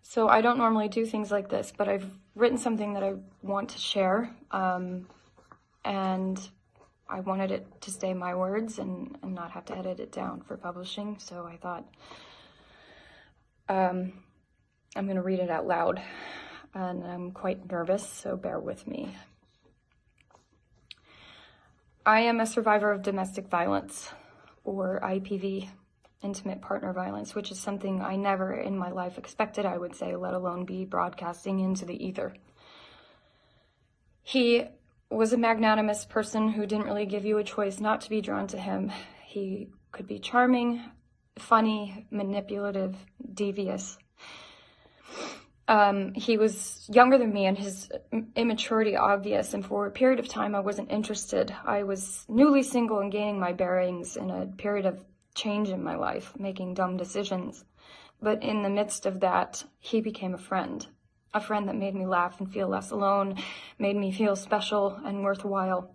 So I don't normally do things like this, but I've written something that I want to share, and I wanted it to stay my words and not have to edit it down for publishing, so I thought I'm going to read it out loud, and I'm quite nervous, so bear with me. I am a survivor of domestic violence, or IPV, intimate partner violence, which is something I never in my life expected I would say, let alone be broadcasting into the ether. He was a magnanimous person who didn't really give you a choice not to be drawn to him. He could be charming, funny, manipulative, devious. He was younger than me and his immaturity obvious, and for a period of time I wasn't interested. I was newly single and gaining my bearings in a period of change in my life, making dumb decisions. But in the midst of that, he became a friend that made me laugh and feel less alone, made me feel special and worthwhile.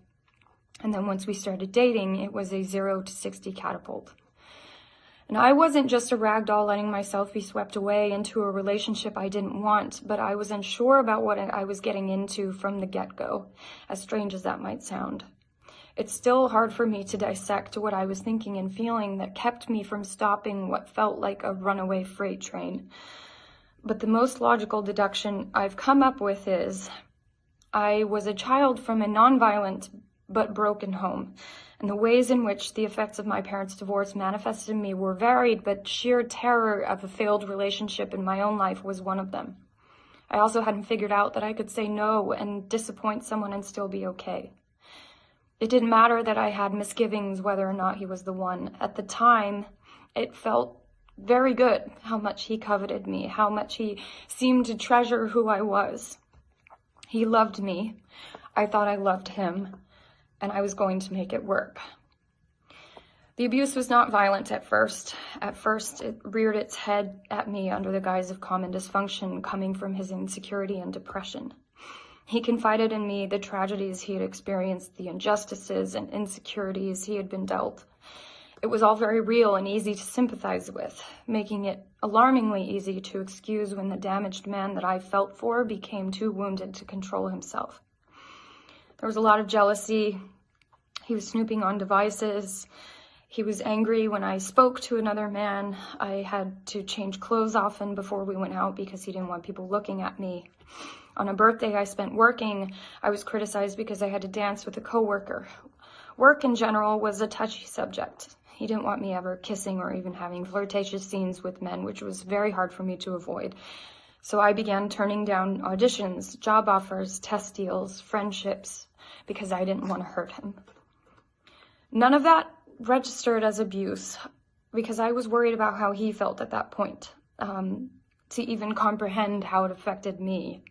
And then once we started dating, it was a 0 to 60 catapult. And I wasn't just a ragdoll letting myself be swept away into a relationship I didn't want, but I was unsure about what I was getting into from the get-go, as strange as that might sound. It's still hard for me to dissect what I was thinking and feeling that kept me from stopping what felt like a runaway freight train. But the most logical deduction I've come up with is I was a child from a nonviolent but broken home, and the ways in which the effects of my parents' divorce manifested in me were varied, but sheer terror of a failed relationship in my own life was one of them. I also hadn't figured out that I could say no and disappoint someone and still be okay. It didn't matter that I had misgivings whether or not he was the one. At the time, it felt very good how much he coveted me, how much he seemed to treasure who I was. He loved me. I thought I loved him, and I was going to make it work. The abuse was not violent at first. At first, it reared its head at me under the guise of common dysfunction coming from his insecurity and depression. He confided in me the tragedies he had experienced, the injustices and insecurities he had been dealt. It was all very real and easy to sympathize with, making it alarmingly easy to excuse when the damaged man that I felt for became too wounded to control himself. There was a lot of jealousy. He was snooping on devices. He was angry when I spoke to another man. I had to change clothes often before we went out because he didn't want people looking at me. On a birthday I spent working, I was criticized because I had to dance with a coworker. Work in general was a touchy subject. He didn't want me ever kissing or even having flirtatious scenes with men, which was very hard for me to avoid. So I began turning down auditions, job offers, test deals, friendships, because I didn't want to hurt him. None of that registered as abuse because I was worried about how he felt at that point, to even comprehend how it affected me.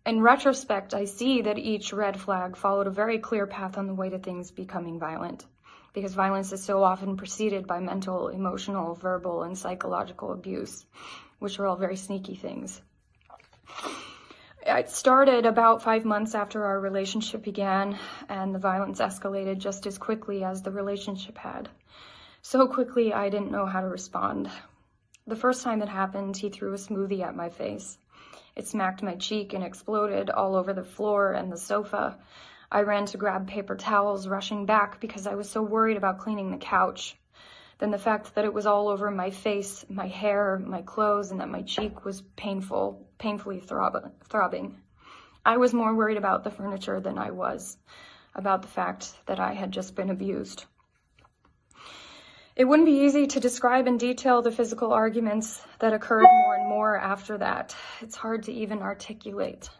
In retrospect, I see that each red flag followed a very clear path on the way to things becoming violent, because violence is so often preceded by mental, emotional, verbal, and psychological abuse, which are all very sneaky things. It started about 5 months after our relationship began, and the violence escalated just as quickly as the relationship had. So quickly, I didn't know how to respond. The first time it happened, he threw a smoothie at my face. It smacked my cheek and exploded all over the floor and the sofa. I ran to grab paper towels, rushing back because I was so worried about cleaning the couch. Then the fact that it was all over my face, my hair, my clothes, and that my cheek was painfully throbbing. I was more worried about the furniture than I was about the fact that I had just been abused. It wouldn't be easy to describe in detail the physical arguments that occurred more and more after that. It's hard to even articulate.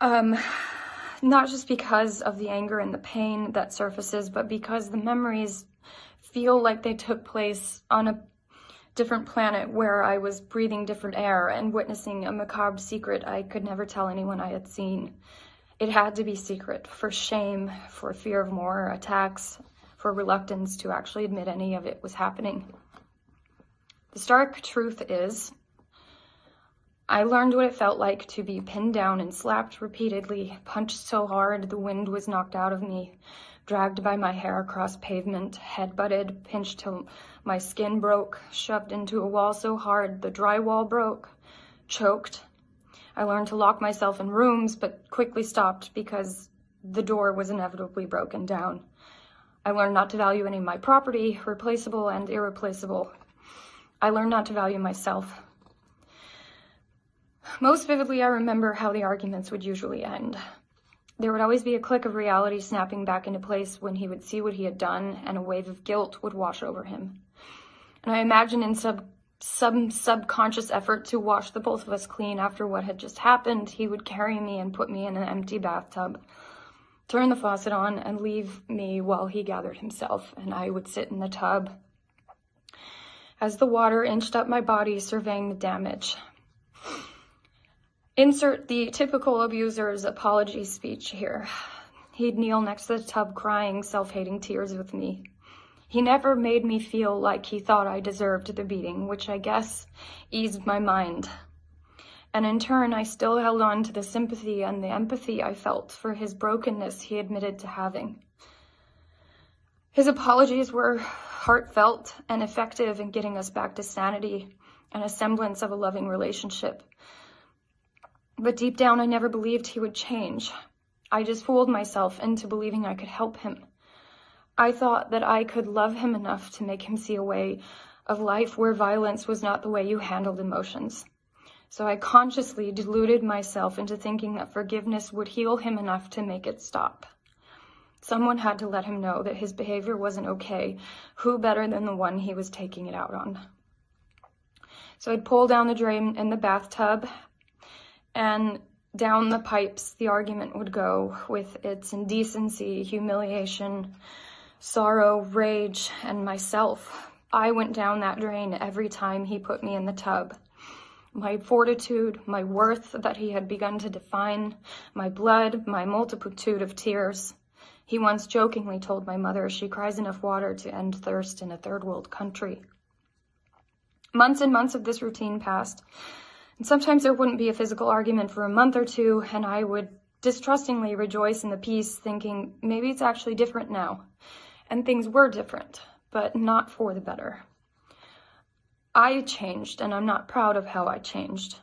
Not just because of the anger and the pain that surfaces, but because the memories feel like they took place on a different planet where I was breathing different air and witnessing a macabre secret I could never tell anyone I had seen. It had to be secret, for shame, for fear of more attacks, for reluctance to actually admit any of it was happening. The stark truth is, I learned what it felt like to be pinned down and slapped repeatedly, punched so hard the wind was knocked out of me, dragged by my hair across pavement, head butted, pinched till my skin broke, shoved into a wall so hard the drywall broke, choked. I learned to lock myself in rooms, but quickly stopped because the door was inevitably broken down. I learned not to value any of my property, replaceable and irreplaceable. I learned not to value myself. Most vividly, I remember how the arguments would usually end. There would always be a click of reality snapping back into place when he would see what he had done, and a wave of guilt would wash over him. And I imagine in some subconscious effort to wash the both of us clean after what had just happened, he would carry me and put me in an empty bathtub, turn the faucet on, and leave me while he gathered himself, and I would sit in the tub as the water inched up my body, surveying the damage. Insert the typical abuser's apology speech here. He'd kneel next to the tub crying self-hating tears with me. He never made me feel like he thought I deserved the beating, which I guess eased my mind. And in turn, I still held on to the sympathy and the empathy I felt for his brokenness he admitted to having. His apologies were heartfelt and effective in getting us back to sanity and a semblance of a loving relationship. But deep down, I never believed he would change. I just fooled myself into believing I could help him. I thought that I could love him enough to make him see a way of life where violence was not the way you handled emotions. So I consciously deluded myself into thinking that forgiveness would heal him enough to make it stop. Someone had to let him know that his behavior wasn't okay. Who better than the one he was taking it out on? So I'd pull down the drain in the bathtub, and down the pipes the argument would go with its indecency, humiliation, sorrow, rage, and myself. I went down that drain every time he put me in the tub. My fortitude, my worth that he had begun to define, my blood, my multitude of tears. He once jokingly told my mother she cries enough water to end thirst in a third world country. Months and months of this routine passed. And sometimes there wouldn't be a physical argument for a month or two, and I would distrustingly rejoice in the peace, thinking maybe it's actually different now. And things were different, but not for the better. I changed, and I'm not proud of how I changed.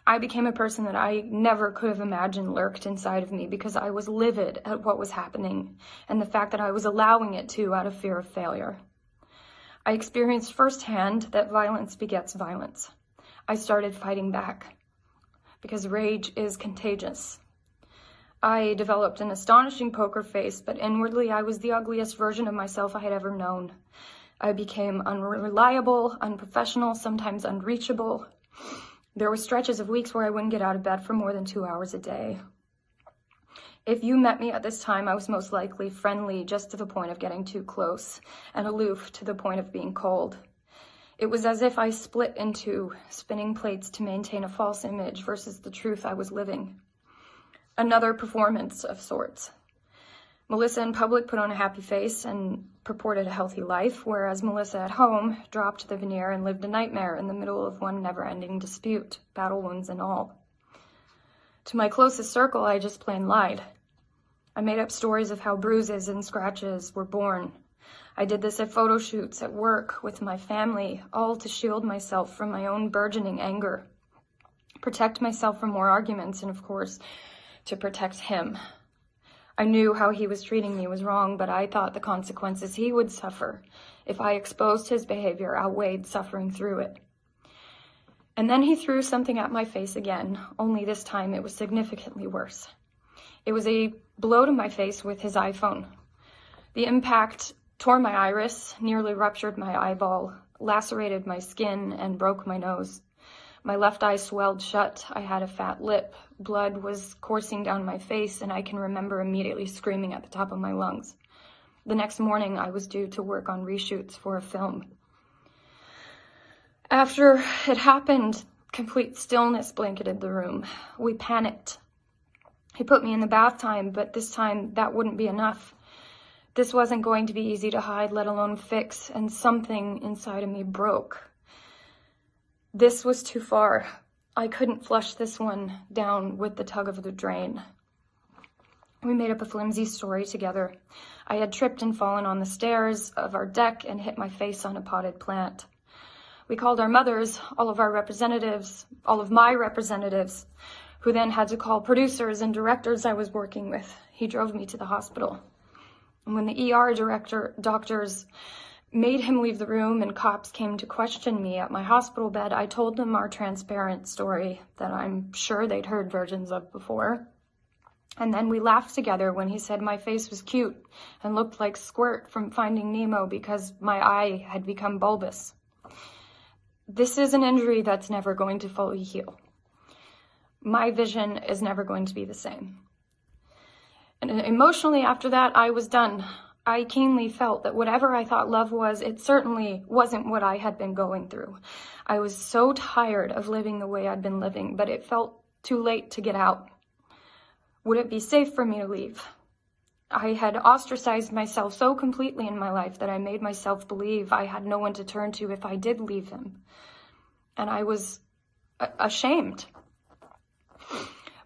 I became a person that I never could have imagined lurked inside of me because I was livid at what was happening and the fact that I was allowing it to out of fear of failure. I experienced firsthand that violence begets violence. I started fighting back because rage is contagious. I developed an astonishing poker face, but inwardly I was the ugliest version of myself I had ever known. I became unreliable, unprofessional, sometimes unreachable. There were stretches of weeks where I wouldn't get out of bed for more than 2 hours a day. If you met me at this time, I was most likely friendly just to the point of getting too close, and aloof to the point of being cold. It was as if I split into spinning plates to maintain a false image versus the truth I was living. Another performance of sorts. Melissa in public put on a happy face and purported a healthy life, whereas Melissa at home dropped the veneer and lived a nightmare in the middle of one never-ending dispute, battle wounds and all. To my closest circle, I just plain lied. I made up stories of how bruises and scratches were born. I did this at photo shoots, at work, with my family, all to shield myself from my own burgeoning anger, protect myself from more arguments, and of course, to protect him. I knew how he was treating me was wrong, but I thought the consequences he would suffer if I exposed his behavior outweighed suffering through it. And then he threw something at my face again, only this time it was significantly worse. It was a blow to my face with his iPhone. The impact tore my iris, nearly ruptured my eyeball, lacerated my skin, and broke my nose. My left eye swelled shut. I had a fat lip. Blood was coursing down my face, and I can remember immediately screaming at the top of my lungs. The next morning, I was due to work on reshoots for a film. After it happened, complete stillness blanketed the room. We panicked. He put me in the bath time, but this time that wouldn't be enough. This wasn't going to be easy to hide, let alone fix, and something inside of me broke. This was too far. I couldn't flush this one down with the tug of the drain. We made up a flimsy story together. I had tripped and fallen on the stairs of our deck and hit my face on a potted plant. We called our mothers, all of my representatives, who then had to call producers and directors I was working with. He drove me to the hospital. And when the ER doctors made him leave the room and cops came to question me at my hospital bed, I told them our transparent story that I'm sure they'd heard versions of before. And then we laughed together when he said my face was cute and looked like Squirt from Finding Nemo because my eye had become bulbous. This is an injury that's never going to fully heal. My vision is never going to be the same. And emotionally after that, I was done. I keenly felt that whatever I thought love was, it certainly wasn't what I had been going through. I was so tired of living the way I'd been living, but it felt too late to get out. Would it be safe for me to leave? I had ostracized myself so completely in my life that I made myself believe I had no one to turn to if I did leave him. And I was ashamed.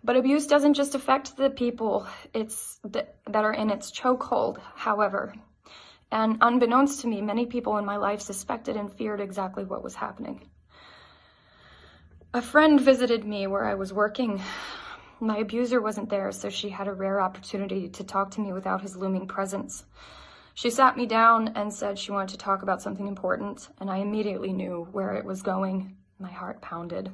But abuse doesn't just affect the people that are in its chokehold, however. And unbeknownst to me, many people in my life suspected and feared exactly what was happening. A friend visited me where I was working. My abuser wasn't there, so she had a rare opportunity to talk to me without his looming presence. She sat me down and said she wanted to talk about something important, and I immediately knew where it was going. My heart pounded.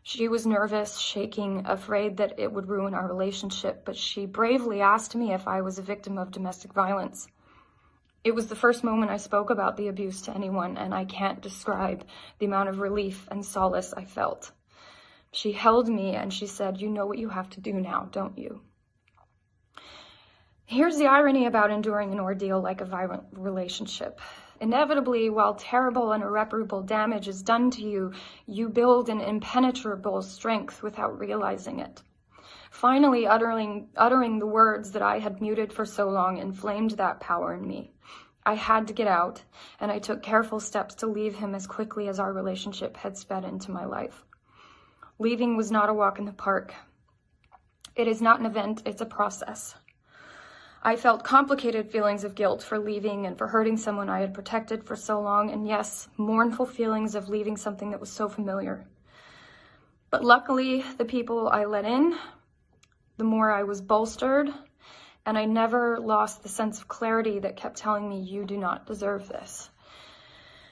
She was nervous, shaking, afraid that it would ruin our relationship, but she bravely asked me if I was a victim of domestic violence. It was the first moment I spoke about the abuse to anyone, and I can't describe the amount of relief and solace I felt. She held me and she said, "You know what you have to do now, don't you?" Here's the irony about enduring an ordeal like a violent relationship. Inevitably, while terrible and irreparable damage is done to you, you build an impenetrable strength without realizing it. Finally, uttering the words that I had muted for so long inflamed that power in me. I had to get out, and I took careful steps to leave him as quickly as our relationship had sped into my life. Leaving was not a walk in the park. It is not an event, it's a process. I felt complicated feelings of guilt for leaving and for hurting someone I had protected for so long, and yes, mournful feelings of leaving something that was so familiar. But luckily, the people I let in, the more I was bolstered, and I never lost the sense of clarity that kept telling me, "You do not deserve this."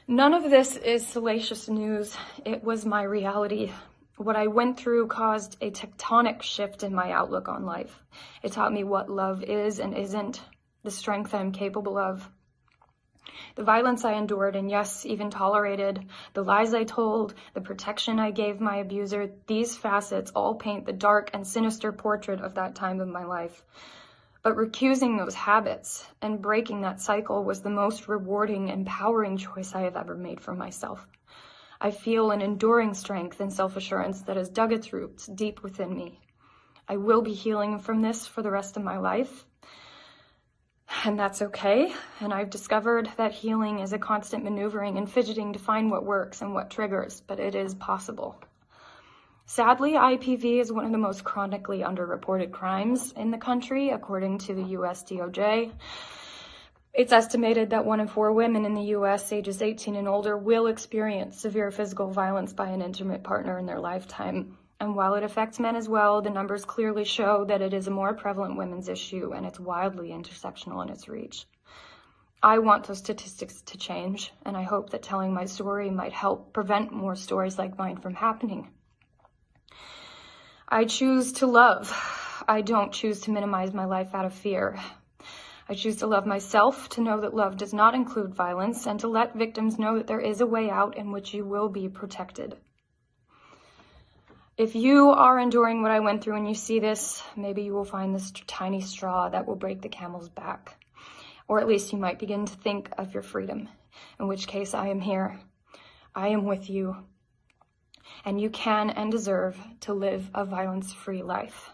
None of this is salacious news. It was my reality. What I went through caused a tectonic shift in my outlook on life. It taught me what love is and isn't, the strength I'm capable of. The violence I endured and yes, even tolerated, the lies I told, the protection I gave my abuser, these facets all paint the dark and sinister portrait of that time of my life. But recusing those habits and breaking that cycle was the most rewarding, empowering choice I have ever made for myself. I feel an enduring strength and self-assurance that has dug its roots deep within me. I will be healing from this for the rest of my life, and that's okay. And I've discovered that healing is a constant maneuvering and fidgeting to find what works and what triggers, but it is possible. Sadly, IPV is one of the most chronically underreported crimes in the country, according to the US DOJ. It's estimated that 1 in 4 women in the U.S. ages 18 and older will experience severe physical violence by an intimate partner in their lifetime. And while it affects men as well, the numbers clearly show that it is a more prevalent women's issue and it's wildly intersectional in its reach. I want those statistics to change, and I hope that telling my story might help prevent more stories like mine from happening. I choose to love. I don't choose to minimize my life out of fear. I choose to love myself, to know that love does not include violence, and to let victims know that there is a way out in which you will be protected. If you are enduring what I went through and you see this, maybe you will find this tiny straw that will break the camel's back. Or at least you might begin to think of your freedom, in which case I am here. I am with you. And you can and deserve to live a violence-free life.